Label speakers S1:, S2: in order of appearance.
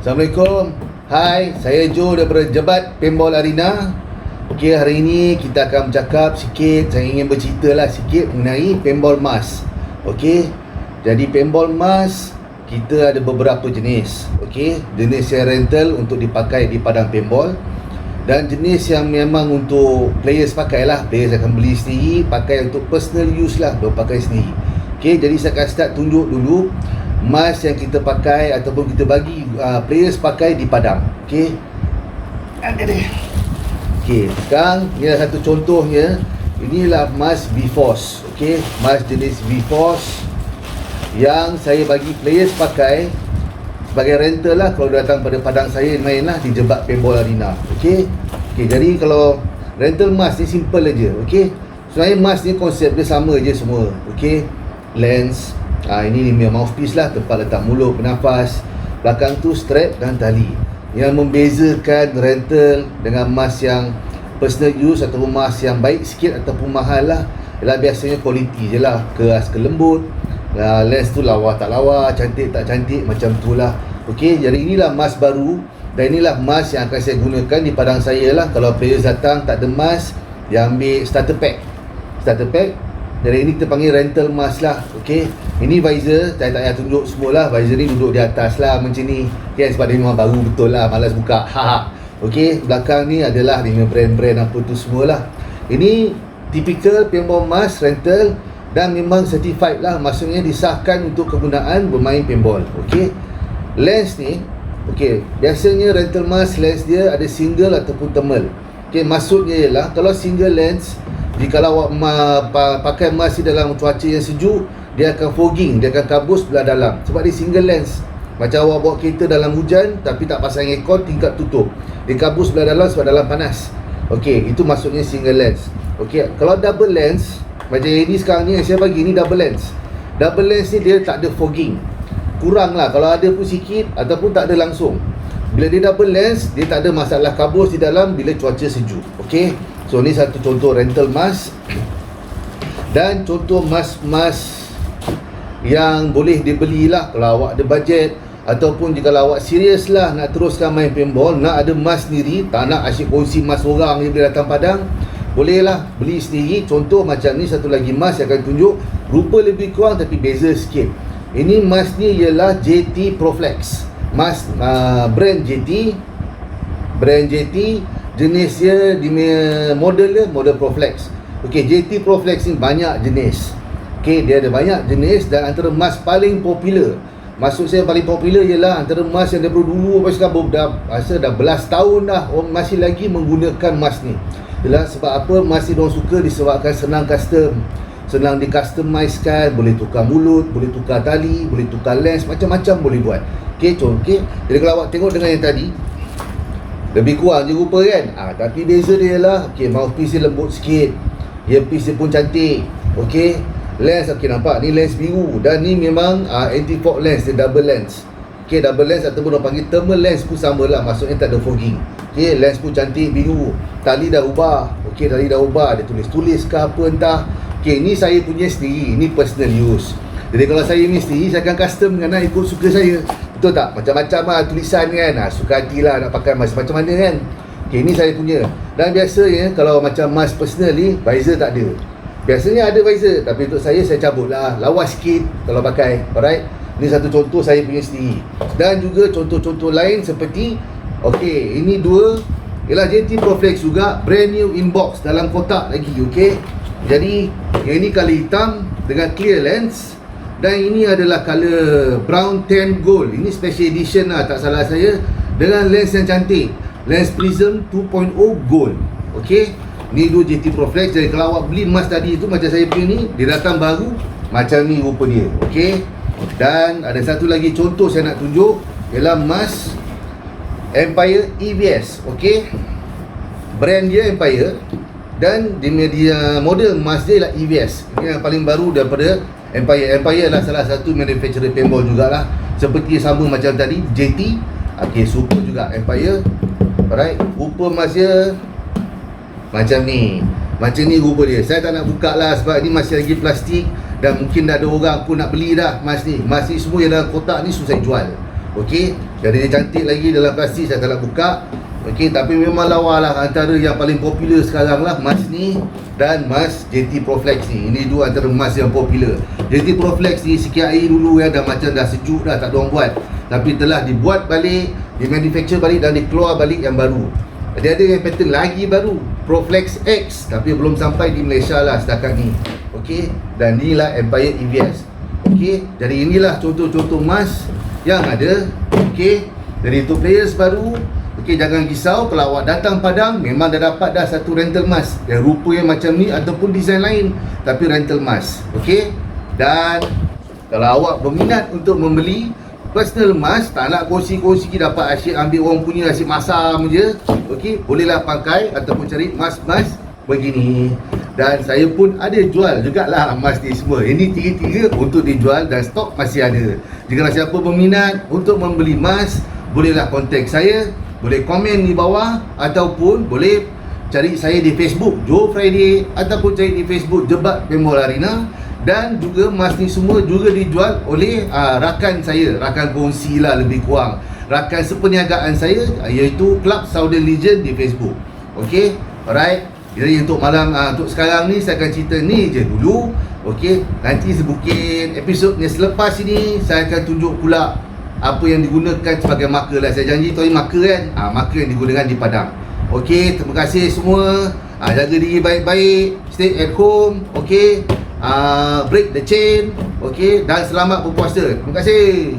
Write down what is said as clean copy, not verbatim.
S1: Assalamualaikum. Hai, saya Joe daripada Jebat Paintball Arena. Okey, hari ini kita akan bercakap sikit. Saya ingin bercerita lah sikit mengenai paintball mask. Okey, jadi paintball mask kita ada beberapa jenis. Okey, jenis yang rental untuk dipakai di padang paintball, dan jenis yang memang untuk players pakai lah. Players akan beli sendiri, pakai untuk personal use lah, dia pakai sendiri. Okey, jadi saya akan start tunjuk dulu mask yang kita pakai ataupun kita bagi players pakai di padang. Okey, ada deh. Okey, sekarang ni adalah satu contohnya. Inilah mask V-Force. Okey, mask jenis V-Force yang saya bagi players pakai sebagai rental lah kalau datang pada padang saya main lah di Jebat Paintball Arena. Okey, jadi kalau rental mask ni simple aja. Okey, sebenarnya mask ni konsep dia sama je semua. Okey, lens, ini dia mouthpiece lah, tempat letak mulut bernafas. Belakang tu strap dan tali. Yang membezakan rental dengan mask yang personal use ataupun mask yang baik sikit ataupun mahal lah ialah biasanya kualiti je lah, keras ke lembut, lens tu lawa tak lawa, cantik tak cantik, macam tu lah. Okey, jadi inilah mask baru, dan inilah mask yang akan saya gunakan di padang saya lah. Kalau players datang tak ada mask, dia ambil starter pack. Jadi ini kita panggil rental mask lah. Okey, ini visor, saya tak payah tunjuk semua lah. Visor ni duduk di atas lah macam ni, okay, sebab dia memang baru betul lah, malas buka. Okey, belakang ni adalah dia brand-brand apa tu semua lah. Ini typical paintball mask rental dan memang certified lah, maksudnya disahkan untuk kegunaan bermain paintball. Okey, lens ni, okey, biasanya rental mask lens dia ada single ataupun thermal. Okey, maksudnya ialah kalau single lens, jika awak pakai mask ni dalam cuaca yang sejuk, dia akan fogging, dia akan kabus belah dalam sebab dia single lens. Macam awak bawa kereta dalam hujan tapi tak pasang aircon, tingkap tutup, dia kabus belah dalam sebab dalam panas. Okey, itu maksudnya single lens. Okey, kalau double lens macam ini sekarang ni yang saya bagi ni double lens. Double lens ni dia tak ada fogging, kurang lah, kalau ada pun sikit ataupun tak ada langsung. Bila dia double lens, dia tak ada masalah kabus di dalam bila cuaca sejuk. Okey, so ni satu contoh rental mask. Dan contoh mask yang boleh dibeli lah kalau awak ada bajet, ataupun jika awak serius lah nak teruskan main paintball, nak ada mask sendiri, tak nak asyik kongsi mask orang je bila datang padang, boleh lah beli sendiri. Contoh macam ni, satu lagi mask yang akan tunjuk, rupa lebih kurang tapi beza sikit. Ini mask ni ialah JT Proflex, mask brand JT, jenis dia di model dia model Proflex. Okey, JT Proflex ni banyak jenis. Okey, dia ada banyak jenis, dan antara mask paling popular, maksud saya paling popular ialah antara mask yang daripada dulu sampai sekarang dah belas tahun dah orang masih lagi menggunakan mask ni. Ialah sebab apa? Mask ni diorang suka disebabkan senang custom, senang di customizekan, boleh tukar mulut, boleh tukar tali, boleh tukar lens, macam-macam boleh buat. Okey, okey. Jadi kalau awak tengok dengan yang tadi, lebih kurang je rupa kan. Tapi beza dia ialah, okey, mouthpiece dia lembut sikit, earpiece dia pun cantik. Okey, lens, okey, nampak ni lens biru, dan ni memang anti-fog lens, dia double lens. Okey, double lens ataupun orang panggil thermal lens pun sama lah, maksudnya tak ada fogging. Okey, lens pun cantik biru, tali dah ubah. Okey, tali dah ubah, dia tulis-tulis ke apa entah. Okey, ni saya punya sendiri, ni personal use. Jadi kalau saya ni sendiri, saya akan custom dengan ikut suka saya. Betul tak? Macam-macam lah tulisan kan, suka hati lah nak pakai mask macam mana kan. Okey, ni saya punya. Dan biasanya kalau macam mask personal ni, visor tak ada. Biasanya ada visor, tapi untuk saya cabut lah, lawas sikit kalau pakai. Alright, ni satu contoh saya punya sendiri. Dan juga contoh-contoh lain seperti, okey, ini dua ialah JT Proflex juga, brand new inbox dalam kotak lagi. Okey, jadi yang ini color hitam dengan clear lens, dan ini adalah color brown tan gold. Ini special edition lah, tak salah saya, dengan lens yang cantik, lens prism 2.0 gold. Okey, ni dua JT Proflex. Jadi kalau awak beli mask tadi tu macam saya punya ni, dia datang baru macam ni rupa dia. Okey, dan ada satu lagi contoh saya nak tunjuk, ialah mask Empire EVS. Okey, brand dia Empire, dan dia model mask dia ialah EVS. Ini yang paling baru daripada Empire. Empire adalah salah satu manufacturer paintball jugalah, seperti sama macam tadi JT. Okey, super juga Empire. Alright, rupa mask dia macam ni. Macam ni rupa dia. Saya tak nak buka lah sebab ni masih lagi plastik, dan mungkin dah ada orang pun nak beli dah mask ni. Mask ni semua yang dalam kotak ni susah jual. Okey, jadi dia cantik lagi dalam plastik, saya tak nak buka. Okey, tapi memang lawa lah antara yang paling popular sekarang lah, mask ni dan mask JT Pro Flex ni. Ini dua antara mask yang popular. JT Pro Flex ni sikit air dulu dah macam dah sejuk dah, tak ada orang buat. Tapi telah dibuat balik, di manufacture balik dan dikeluar balik yang baru. Dia ada yang pattern lagi baru, Pro Flex X, tapi belum sampai di Malaysia lah setakat ni. Okey, dan inilah Empire EVS. Okey, jadi inilah contoh-contoh mask yang ada. Okey, jadi untuk players baru, okey, jangan risau kalau awak datang Padang memang dah dapat dah satu rental mask yang rupa yang macam ni ataupun design lain, tapi rental mask. Okey, dan kalau awak berminat untuk membeli personal mask, tak nak kongsi-kongsi dapat asyik ambil orang punya asyik masam je, okey, bolehlah pakai ataupun cari mask-mask begini. Dan saya pun ada jual jugalah mask ni semua. Ini tiga-tiga untuk dijual dan stok masih ada. Jika siapa berminat untuk membeli mask, bolehlah kontak saya, boleh komen di bawah ataupun boleh cari saya di Facebook Joe Friday ataupun cari di Facebook Jebat Pembol Arena. Dan juga mask ni semua juga dijual oleh rakan saya, rakan kongsi lah lebih kurang, rakan seperniagaan saya, iaitu Club Southern Legion di Facebook. Okey, alright. Jadi untuk malam, untuk sekarang ni saya akan cerita ni je dulu. Okey, nanti mungkin episod yang selepas ini saya akan tunjuk pula apa yang digunakan sebagai marker lah. Saya janji tu hari marker kan, marker yang digunakan di Padang. Okey, terima kasih semua. Jaga diri baik-baik, stay at home. Okey, break the chain. Okey, dan selamat berpuasa. Terima kasih.